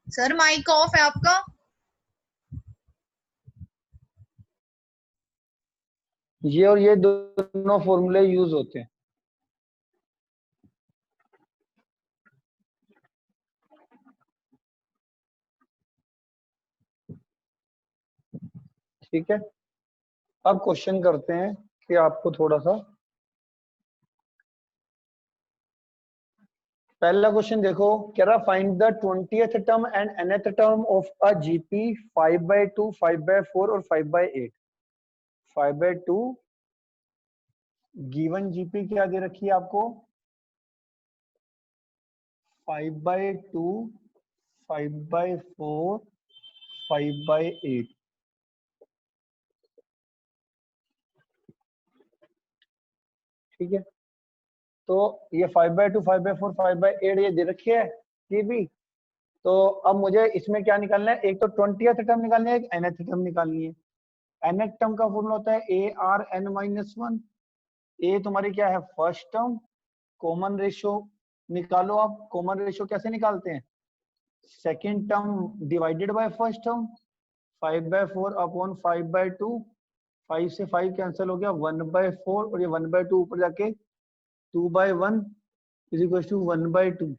Sir mic off है आपका। ये और ये दोनों फॉर्मूले यूज होते हैं। ठीक है, अब क्वेश्चन करते हैं कि आपको थोड़ा सा पहला क्वेश्चन देखो, कह रहा find the 20th term and nth term of a GP 5/2, 5/4 और 5/8। 5/2 गिवन जीपी क्या दे रखी है आपको, 5/2, 5/4, 5/8। ठीक है, तो ये 5/2, 5/4, 5/8 ये दे रखी है जीपी। तो अब मुझे इसमें क्या निकालना है, एक तो 20th टर्म निकालनी है, एक nth टर्म निकालनी है। nth टर्म का फॉर्मूला होता है ARn-1। ए तुम्हारी क्या है, फर्स्ट टर्म। कॉमन रेशियो निकालो आप। कॉमन रेशियो कैसे निकालते हैं, second term divided by first term. 5/4 upon 5/2, 5 से 5 कैंसिल हो गया, 1/4 और ये 1/2 ऊपर जाके 2/1 इज इक्वल टू 1/2।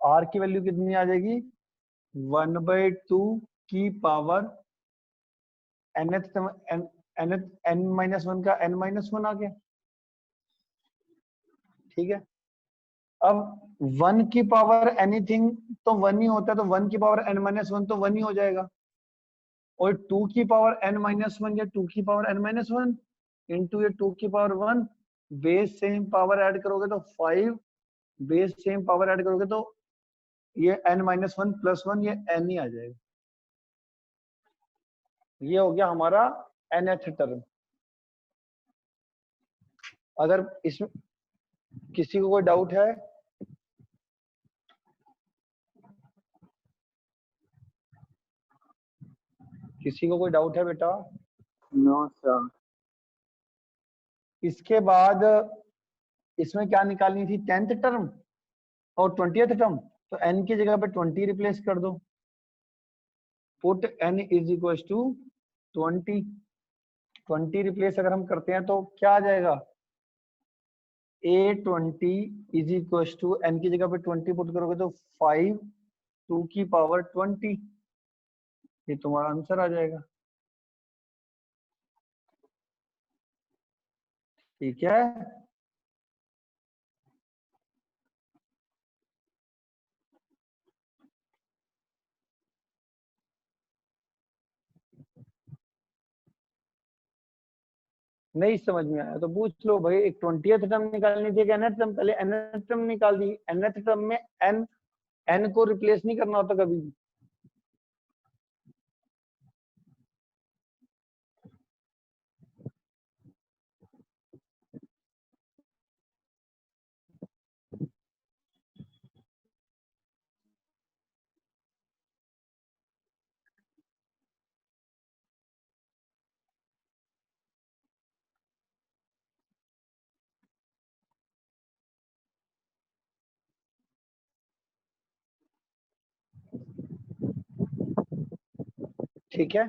आर की वैल्यू कितनी आ जाएगी, 1/2 की पावर n-1 का n-1 आ गया। ठीक है, अब 1 की पावर एनीथिंग तो 1 ही होता है, तो 1 की पावर n-1 तो 1 ही हो जाएगा। और 2 की पावर n-1 या 2 की पावर n-1 इंटू ये 2 की power 1, base same power add करोगे तो 5, बेस सेम पावर ऐड करोगे तो ये n-1 प्लस 1 ये n ही आ जाएगा। ये हो गया हमारा nth टर्म। अगर इसमें किसी को कोई डाउट है, किसी को कोई डाउट है बेटा? No sir. इसके बाद इसमें क्या निकालनी थी, 10th टर्म और 20th टर्म। तो n की जगह पे 20 रिप्लेस कर दो। Put n is equal to 20। 20 replace अगर हम करते हैं तो क्या आ जाएगा, A20 is equal to n की जगह पे 20 पुट करोगे तो 5 2 की पावर 20, ये तुम्हारा आंसर आ जाएगा। ठीक है, नहीं समझ में आया तो पूछ लो भाई। एक 20th टर्म निकालनी थी, nth टर्म, पहले nth टर्म निकाल दी। nth टर्म में n को रिप्लेस नहीं करना होता कभी भी। ठीक है,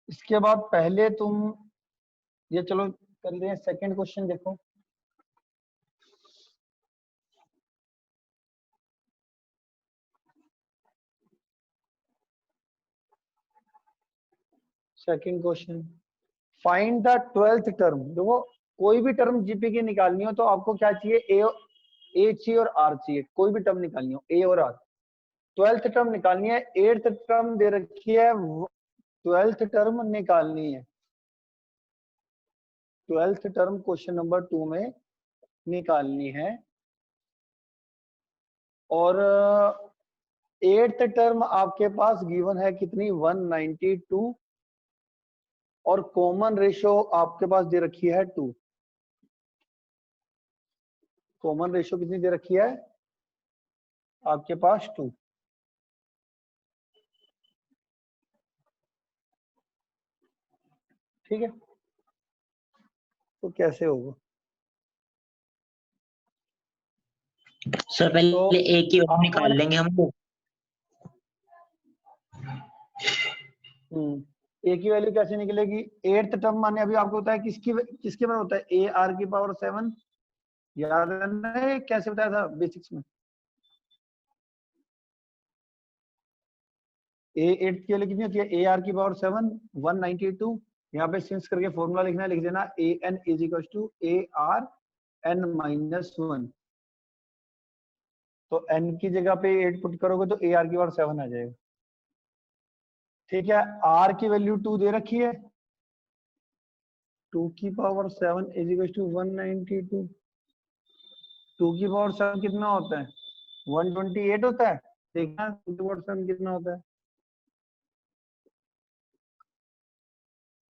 इसके बाद पहले तुम ये चलो कर रहे हैं, सेकंड क्वेश्चन देखो। Second question, find the 12th term. देखो कोई भी टर्म जीपी की निकालनी हो तो आपको क्या चाहिए, ए चाहिए और आर चाहिए। कोई भी टर्म निकालनी हो ए और आर। 12th टर्म निकालनी है, 8th टर्म दे रखी है, 12th टर्म निकालनी है। 12th टर्म क्वेश्चन नंबर 2 में निकालनी है। और 8th टर्म आपके पास गिवन है कितनी, 192। और कॉमन रेशियो आपके पास दे रखी है 2। कॉमन रेशियो कितनी दे रखी है आपके पास, 2। ठीक है, तो कैसे होगा? सर पहले तो एक ही और आपको निकाल मैंने लेंगे हम लोग। एक ही वैल्यू कैसे निकलेगी? एट्थ टर्म माने अभी आपको होता है किसकी किसके बराबर होता है? ए आर की पावर 7, याद है ना? ये कैसे बताया था बेसिक्स में? ए एट की वैल्यू कितनी होती है? ए आर की पावर 7 192। यहाँ पे सिंस करके फॉर्मूला लिखना है, लिख देना A N is equal to A are N minus 1। तो एन की जगह पे 8 पुट करोगे तो ए आर की पावर 7 आ जाएगा। ठीक है, आर की वैल्यू 2 दे रखी है, 2 की पावर 7 इज इक्वल टू 192। 2 की पावर 7 कितना होता है? 128 होता है। देखना 2 की पावर 7 कितना होता है?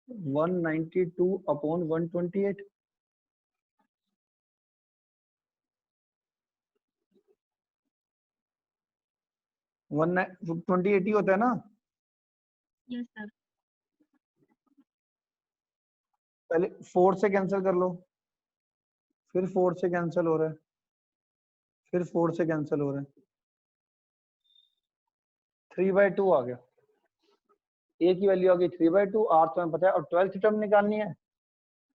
192 अपॉन 128। 128 ही होता है ना? Yes sir. पहले 4 से कैंसिल कर लो, फिर 4 से कैंसिल हो रहा है, फिर 4 से कैंसिल हो रहा है, 3/2 आ गया। ए की वैल्यू आ गई 3/2, आर तो हमें पता है। और 12th टर्म निकालनी है।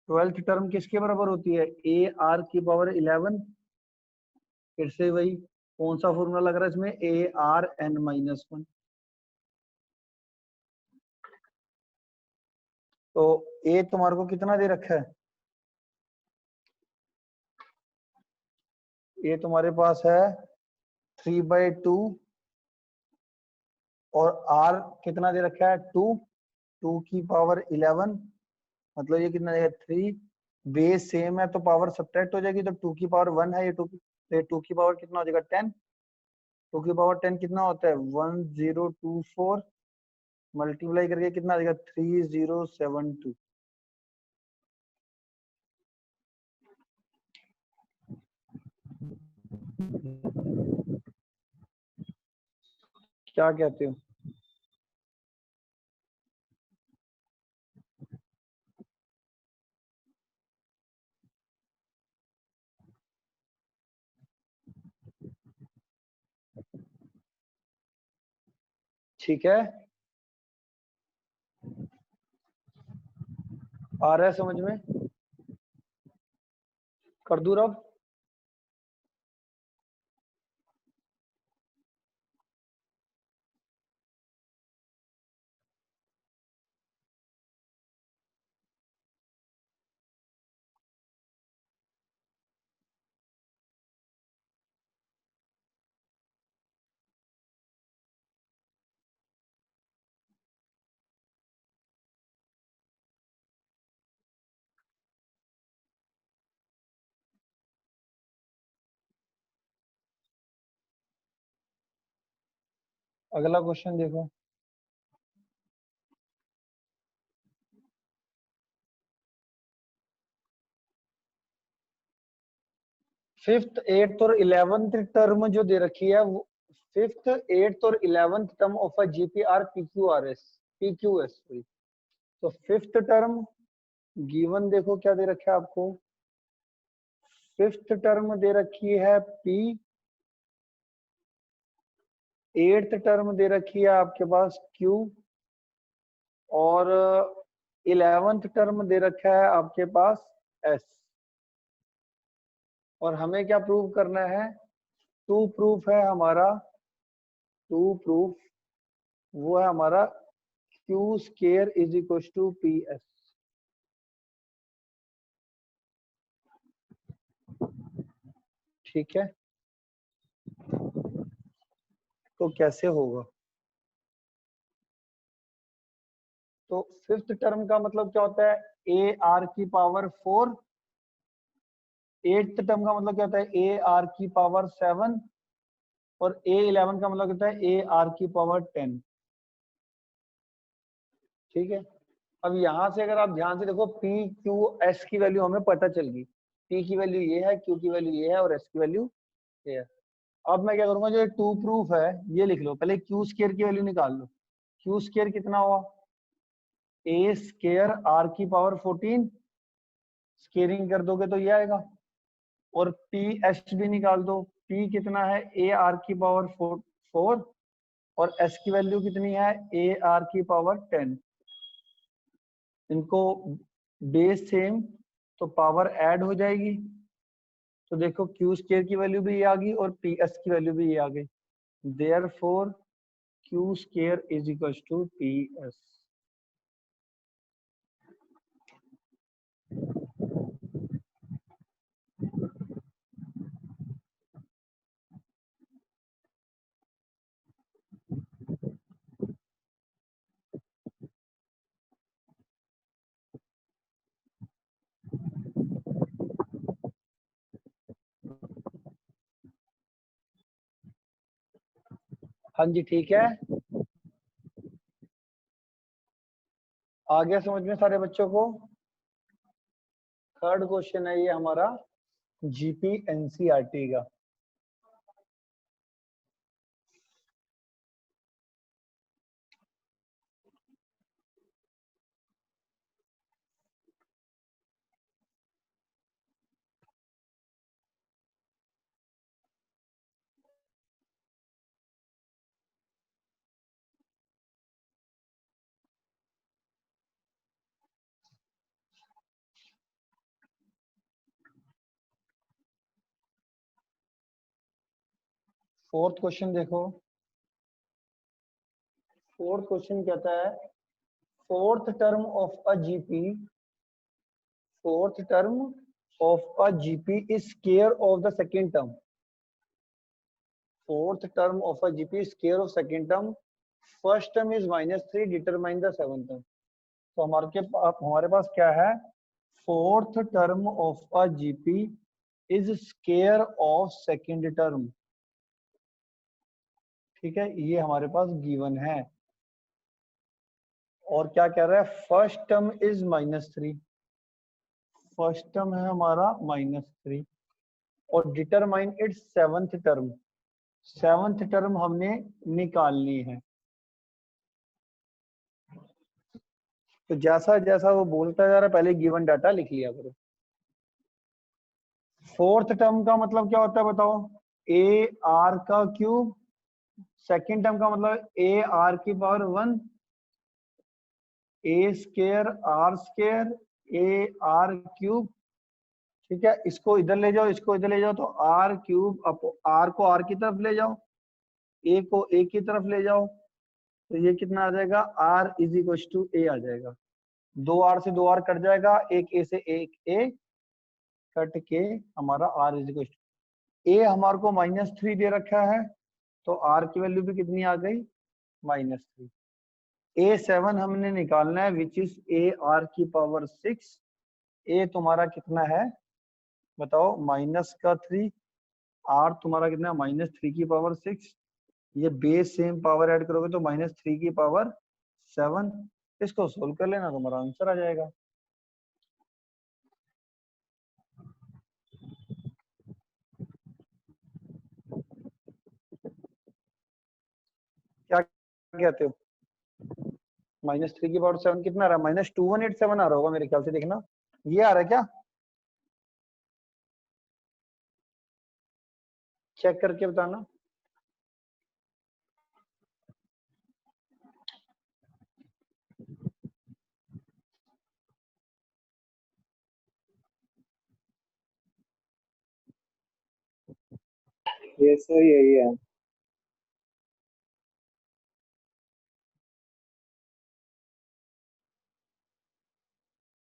12th टर्म किसके बराबर होती है? ए आर की पावर 11। फिर से वही कौन सा फॉर्मूला लग रहा है इसमें? A are N minus 1। तो ए तुम्हारे को कितना दे रखा है? ये तुम्हारे पास है 3/2 और आर कितना दे रखा है? 2। 2 की पावर 11, मतलब ये कितना देगा? 3। बेस सेम है तो पावर सब्ट्रैक्ट हो जाएगी, तो 2 की पावर 1 है, ये 2 की, तो ये 2 की पावर कितना हो जाएगा? 10। 2 की पावर 10 कितना होता है? 1024 मल्टीप्लाई करके कितना आ जाएगा? 3072। क्या कहते हो? ठीक है, आ रहा है समझ में? कर दूं रब? अगला क्वेश्चन देखो। फिफ्थ, एट्थ और 11th टर्म जो दे रखी है वो फिफ्थ, एट्थ और 11th term of a GPR PQRS PQS. तो फिफ्थ टर्म गिवन देखो क्या दे रखा है आपको? फिफ्थ टर्म दे रखी है पी, एट्थ टर्म दे रखी है आपके पास क्यू, और 11th टर्म दे रखा है आपके पास एस। और हमें क्या प्रूव करना है? टू प्रूफ है हमारा, टू प्रूफ वो है हमारा q square is equal to p s. ठीक है, तो कैसे होगा? तो फिफ्थ टर्म का मतलब क्या होता है? ए आर की पावर 4। एट्थ टर्म का मतलब क्या होता है? ए आर की पावर 7। और ए 11 का मतलब होता है ए आर की पावर 10। ठीक है, अब यहां से अगर आप ध्यान से देखो, पी क्यू एस की वैल्यू हमें पता चल गई। पी की वैल्यू ये है, क्यू की वैल्यू ये है, और एस की वैल्यू ये है। अब मैं क्या करूंगा, जो टू प्रूफ है ये लिख लो। पहले क्यू स्केयर की वैल्यू निकाल लो। क्यू स्केयर कितना हुआ? ए स्केयर आर की पावर 14, स्केयरिंग कर दोगे तो ये आएगा, और पी एस भी निकाल दो, पी कितना है ए आर की पावर 4 और एस की वैल्यू कितनी है ए आर की पावर 10। इनको बेस सेम तो पावर ऐड हो जाएगी, तो देखो क्यू स्केयर की वैल्यू भी ये आ गई और पी एस की वैल्यू भी ये आ गई, therefore q square is equal to p s. हाँ जी ठीक है, आ गया समझ में सारे बच्चों को। थर्ड क्वेश्चन है ये हमारा जीपी एनसीईआरटी का। फोर्थ क्वेश्चन देखो, फोर्थ क्वेश्चन कहता है fourth term of a GP, fourth term of a GP is square of the second term, fourth term of a GP is square of second term, first term is -3, determine the seventh term. तो हमारे पास क्या है, fourth term of a GP is square of second term, ठीक है, ये हमारे पास given है। और क्या कह रहा है, first term is -3, first term है हमारा -3 और determine its seventh term, seventh term हमने निकालनी है। तो जैसा जैसा वो बोलता जा रहा है पहले गिवन डाटा लिख लिया करो। फोर्थ टर्म का मतलब क्या होता है बताओ, ए आर का क्यूब, सेकंड टर्म का मतलब ए आर की power 1, a square r square a r cube, ठीक है, इसको इधर ले जाओ, इसको इधर ले जाओ, तो आर क्यूब, आर को आर की तरफ ले जाओ, ए को ए की तरफ ले जाओ, तो ये कितना आ जाएगा, आर इज इक्वल टू ए आ जाएगा, 2 आर से 2 आर कट जाएगा, एक ए से एक ए कट के हमारा आर इज इक्वल टू, ए हमारे को -3 दे रखा है, तो आर की वैल्यू भी कितनी आ गई -3। A7 हमने निकालना है विच इज ए आर की पावर 6, ए तुम्हारा कितना है बताओ -3, आर तुम्हारा कितना है -3 की पावर 6, ये बेस सेम पावर ऐड करोगे तो -3 की पावर 7, इसको सोल्व कर लेना तुम्हारा आंसर आ जाएगा। क्या कहते हो, -3 की पावर 7 कितना आ रहा है, -2187 आ रहा होगा मेरे ख्याल से, देखना ये आ रहा है क्या, चेक करके बताना। ये सर यही है।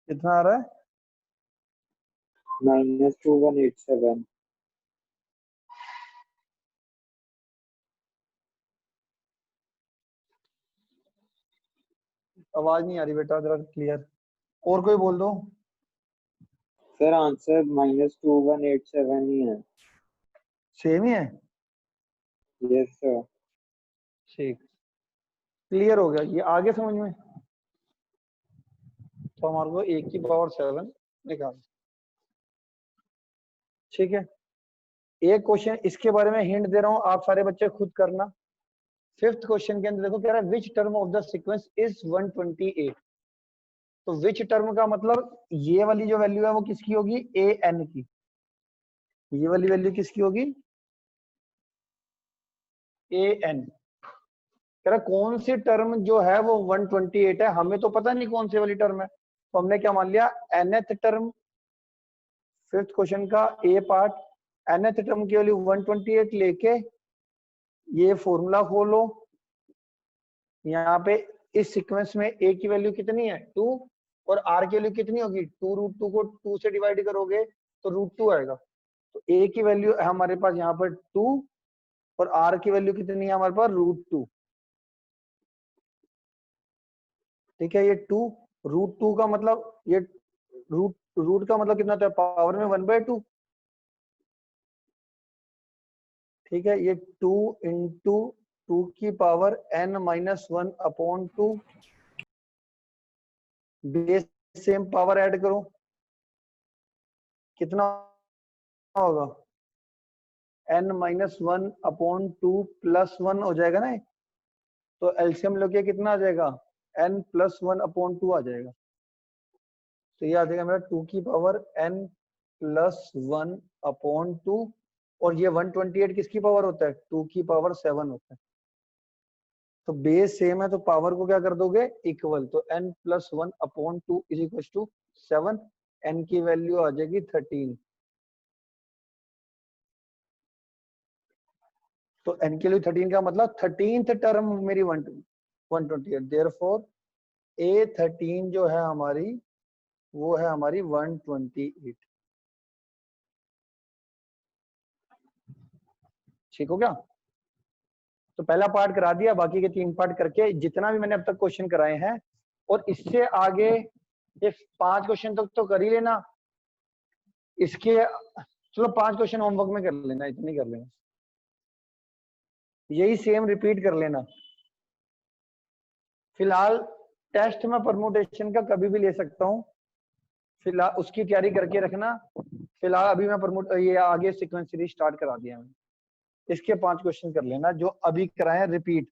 कितना आ रहा है, -2187। आवाज नहीं आ रही बेटा जरा क्लियर, और कोई बोल दो। सर आंसर -2187 ही है। सेम ही है, यस सर। ठीक, क्लियर हो गया, ये आगे समझ में। तो हमारे को 1 की पावर 7 निकाल, ठीक है। एक क्वेश्चन इसके बारे में हिंट दे रहा हूं, आप सारे बच्चे खुद करना। फिफ्थ क्वेश्चन के अंदर देखो, कह रहा है which term of the sequence is 128, तो विच टर्म का मतलब ये वाली जो वैल्यू है वो किसकी होगी, ए एन की। ये वाली वैल्यू किसकी होगी, ए एन। कह रहा कौन सी टर्म जो है वो 128 है, हमें तो पता नहीं कौन सी वाली टर्म है, तो हमने क्या मान लिया, nth टर्म। फिफ्थ क्वेश्चन का ए पार्ट, nth टर्म की वैल्यू 128 लेके ये फॉर्मूला खोलो, यहाँ पे इस सीक्वेंस में ए की वैल्यू कितनी है 2 और आर की वैल्यू कितनी होगी 2, √2 को 2 से डिवाइड करोगे तो √2 आएगा। तो ए की वैल्यू है हमारे पास यहाँ पर 2 और आर की वैल्यू कितनी है हमारे पास √2। ठीक है, ये 2 √2 का मतलब ये रूट का मतलब कितना होता है, पावर में 1/2। ठीक है, ये 2 इंटू 2 की power n-1/2 base same power add करो, कितना होगा n-1/2 प्लस 1 हो जाएगा ना, तो एलसीएम लोगे कितना आ जाएगा n+1/2 आ जाएगा। तो ये आ जाएगा मेरा 2 की पावर n+1/2 और ये 128 किसकी पावर होता है 2 की पावर 7 होता है। तो बेस सेम है तो पावर को क्या कर दोगे इक्वल, तो n+1/2 is equal to 7, n की वैल्यू आ जाएगी 13। तो n की वैल्यू 13 का मतलब 13th टर्म मेरी 128, देयरफॉर A13 जो है हमारी वो है हमारी 128। ठीक हो गया, तो पहला पार्ट करा दिया, बाकी के 3 पार्ट करके जितना भी मैंने अब तक क्वेश्चन कराए हैं और इससे आगे ये 5 क्वेश्चन तक तो कर ही लेना, इसके चलो 5 क्वेश्चन होमवर्क में कर लेना, इतनी कर लेना, यही सेम रिपीट कर लेना। फिलहाल टेस्ट में परमुटेशन का कभी भी ले सकता हूँ, फिलहाल उसकी तैयारी करके रखना। फिलहाल अभी मैं ये आगे सीक्वेंस सीरीज स्टार्ट करा दिया मैंने, इसके 5 क्वेश्चन कर लेना जो अभी कराए रिपीट।